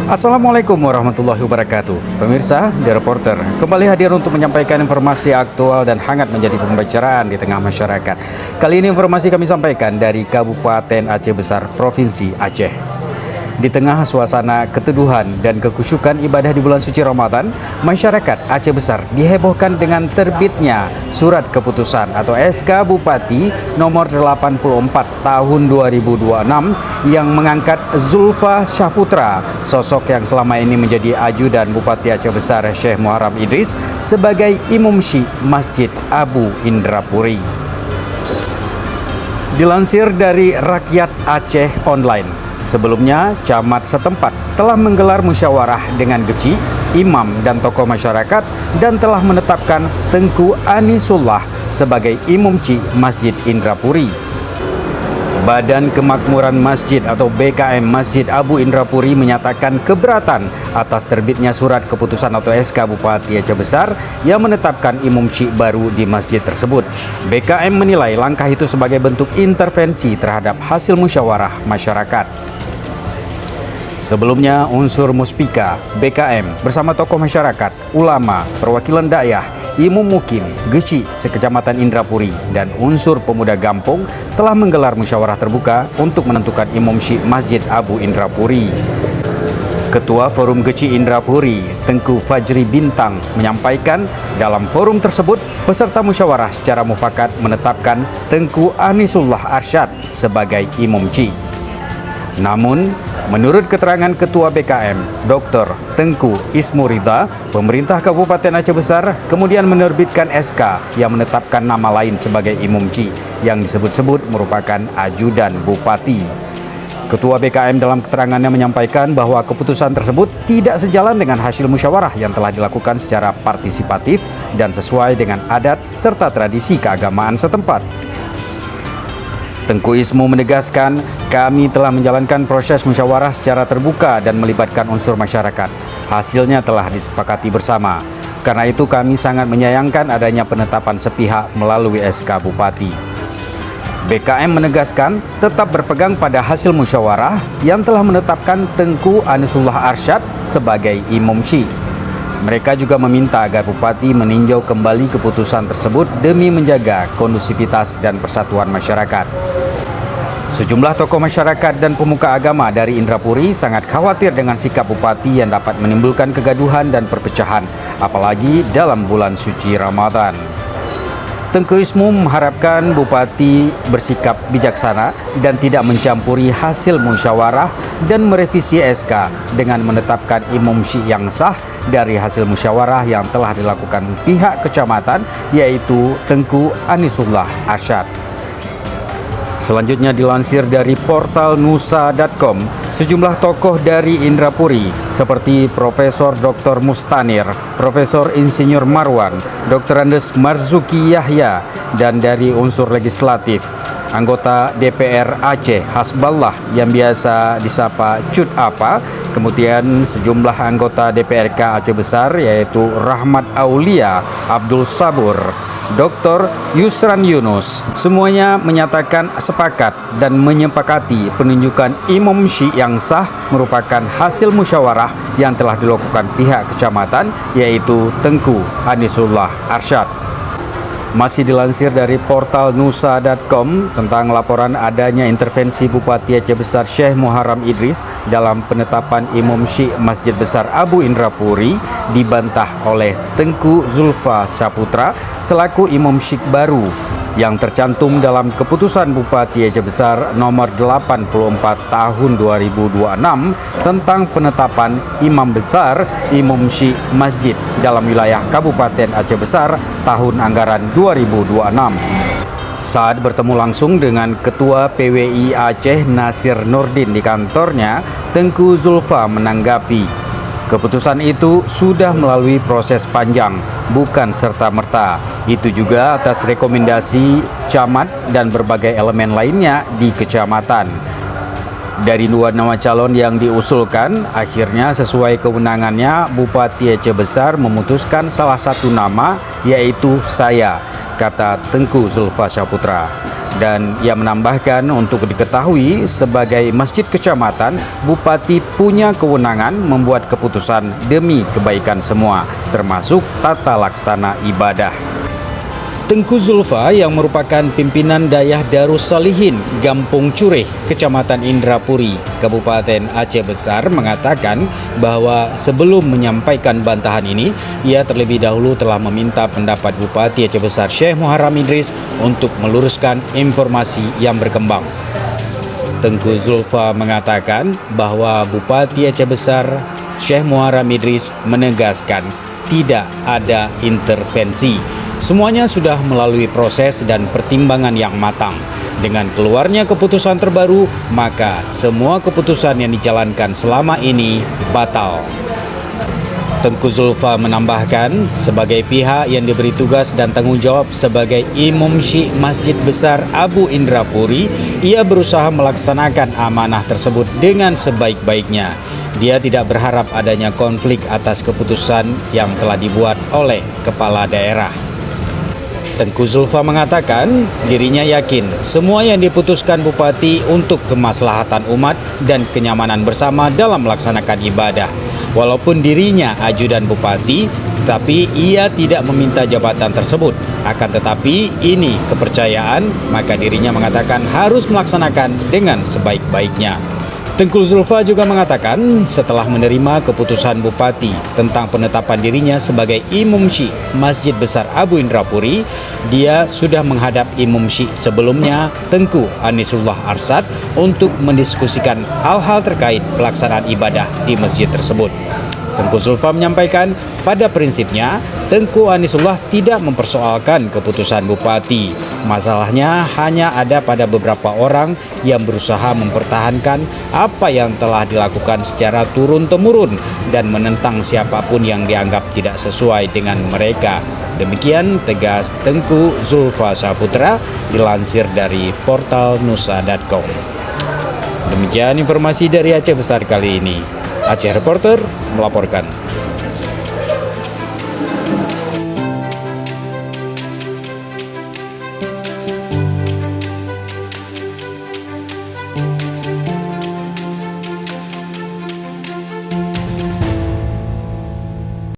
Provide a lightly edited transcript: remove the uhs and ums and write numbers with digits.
Assalamualaikum warahmatullahi wabarakatuh. Pemirsa, The Reporter kembali hadir untuk menyampaikan informasi aktual dan hangat menjadi pembicaraan di tengah masyarakat. Kali ini informasi kami sampaikan dari Kabupaten Aceh Besar, Provinsi Aceh. Di tengah suasana keteduhan dan kekhusyukan ibadah di bulan suci Ramadan, masyarakat Aceh Besar dihebohkan dengan terbitnya surat keputusan atau SK Bupati nomor 84 tahun 2026 yang mengangkat Zulfa Syahputra, sosok yang selama ini menjadi ajudan Bupati Aceh Besar Syekh Muharram Idris sebagai Imam Syih Masjid Abu Indrapuri. Dilansir dari Rakyat Aceh Online, sebelumnya, camat setempat telah menggelar musyawarah dengan geci, imam dan tokoh masyarakat dan telah menetapkan Tengku Anisullah sebagai Imam Syih Masjid Indrapuri. Badan Kemakmuran Masjid atau BKM Masjid Abu Indrapuri menyatakan keberatan atas terbitnya surat keputusan atau SK Bupati Aceh Besar yang menetapkan Imam Syih baru di masjid tersebut. BKM menilai langkah itu sebagai bentuk intervensi terhadap hasil musyawarah masyarakat. Sebelumnya, unsur Muspika, BKM bersama tokoh masyarakat, ulama, perwakilan dakwah, Imam Mukim, Geci, sekecamatan Indrapuri, dan unsur pemuda Gampong telah menggelar musyawarah terbuka untuk menentukan Imam Syih Masjid Abu Indrapuri. Ketua Forum Geci Indrapuri, Tengku Fajri Bintang, menyampaikan dalam forum tersebut peserta musyawarah secara mufakat menetapkan Tengku Anisullah Arsyad sebagai Imam Syih. Namun, menurut keterangan Ketua BKM, Dr. Tengku Ismurida, pemerintah Kabupaten Aceh Besar kemudian menerbitkan SK yang menetapkan nama lain sebagai Imam Syih yang disebut-sebut merupakan ajudan Bupati. Ketua BKM dalam keterangannya menyampaikan bahwa keputusan tersebut tidak sejalan dengan hasil musyawarah yang telah dilakukan secara partisipatif dan sesuai dengan adat serta tradisi keagamaan setempat. Tengku Ismu menegaskan, kami telah menjalankan proses musyawarah secara terbuka dan melibatkan unsur masyarakat. Hasilnya telah disepakati bersama. Karena itu kami sangat menyayangkan adanya penetapan sepihak melalui SK Bupati. BKM menegaskan tetap berpegang pada hasil musyawarah yang telah menetapkan Tengku Anisullah Arsyad sebagai Imam Syih. Mereka juga meminta agar Bupati meninjau kembali keputusan tersebut demi menjaga kondusivitas dan persatuan masyarakat. Sejumlah tokoh masyarakat dan pemuka agama dari Indrapuri sangat khawatir dengan sikap Bupati yang dapat menimbulkan kegaduhan dan perpecahan, apalagi dalam bulan suci Ramadan. Tengku Ismu mengharapkan Bupati bersikap bijaksana dan tidak mencampuri hasil musyawarah dan merevisi SK dengan menetapkan Imam Syih yang sah dari hasil musyawarah yang telah dilakukan pihak kecamatan, yaitu Tengku Anisullah Arsyad. Selanjutnya dilansir dari portal nusa.com, sejumlah tokoh dari Indrapuri seperti Profesor Dr. Mustanir, Profesor Insinyur Marwan, Dr. Andes Marzuki Yahya, dan dari unsur legislatif, anggota DPR Aceh Hasballah yang biasa disapa Cut Apa, kemudian sejumlah anggota DPRK Aceh Besar yaitu Rahmat Aulia, Abdul Sabur, Dr. Yusran Yunus, semuanya menyatakan sepakat dan menyepakati penunjukan Imam Syih yang sah merupakan hasil musyawarah yang telah dilakukan pihak kecamatan, yaitu Tengku Anisullah Arsyad. Masih dilansir dari portal nusa.com tentang laporan adanya intervensi Bupati Aceh Besar Syekh Muharram Idris dalam penetapan Imam Syih Masjid Besar Abu Indrapuri dibantah oleh Tengku Zulfa Syahputra selaku Imam Syih baru yang tercantum dalam keputusan Bupati Aceh Besar nomor 84 tahun 2026 tentang penetapan Imam Besar Imam Syih Masjid dalam wilayah Kabupaten Aceh Besar tahun anggaran 2026. Saat bertemu langsung dengan Ketua PWI Aceh Nasir Nurdin di kantornya, Tengku Zulfa menanggapi keputusan itu sudah melalui proses panjang, bukan serta-merta. Itu juga atas rekomendasi camat dan berbagai elemen lainnya di kecamatan. Dari dua nama calon yang diusulkan, akhirnya sesuai kewenangannya Bupati Aceh Besar memutuskan salah satu nama, yaitu saya. kata Tengku Zulfa Syaputra. Dan ia menambahkan untuk diketahui sebagai masjid kecamatan, Bupati punya kewenangan membuat keputusan demi kebaikan semua, termasuk tata laksana ibadah. Tengku Zulfa yang merupakan pimpinan Dayah Darussalihin Gampung Cureh, Kecamatan Indrapuri, Kabupaten Aceh Besar mengatakan bahwa sebelum menyampaikan bantahan ini, ia terlebih dahulu telah meminta pendapat Bupati Aceh Besar Syekh Muharram Idris untuk meluruskan informasi yang berkembang. Tengku Zulfa mengatakan bahwa Bupati Aceh Besar Syekh Muharram Idris menegaskan tidak ada intervensi. Semuanya sudah melalui proses dan pertimbangan yang matang. Dengan keluarnya keputusan terbaru, maka semua keputusan yang dijalankan selama ini batal. Tengku Zulfa menambahkan, sebagai pihak yang diberi tugas dan tanggung jawab sebagai Imam Syekh Masjid Besar Abu Indrapuri, ia berusaha melaksanakan amanah tersebut dengan sebaik-baiknya. Dia tidak berharap adanya konflik atas keputusan yang telah dibuat oleh kepala daerah. Tengku Zulfa mengatakan dirinya yakin semua yang diputuskan Bupati untuk kemaslahatan umat dan kenyamanan bersama dalam melaksanakan ibadah. Walaupun dirinya ajudan Bupati, tapi ia tidak meminta jabatan tersebut. Akan tetapi ini kepercayaan, maka dirinya mengatakan harus melaksanakan dengan sebaik-baiknya. Tengku Zulfa juga mengatakan setelah menerima keputusan Bupati tentang penetapan dirinya sebagai Imam Syekh Masjid Besar Abu Indrapuri, dia sudah menghadap Imam Syekh sebelumnya, Tengku Anisullah Arsad, untuk mendiskusikan hal-hal terkait pelaksanaan ibadah di masjid tersebut. Tengku Zulfa menyampaikan pada prinsipnya Tengku Anisullah tidak mempersoalkan keputusan Bupati. Masalahnya hanya ada pada beberapa orang yang berusaha mempertahankan apa yang telah dilakukan secara turun-temurun dan menentang siapapun yang dianggap tidak sesuai dengan mereka. Demikian tegas Tengku Zulfa Syaputra dilansir dari portal nusa.com. Demikian informasi dari Aceh Besar kali ini. Aceh Reporter melaporkan.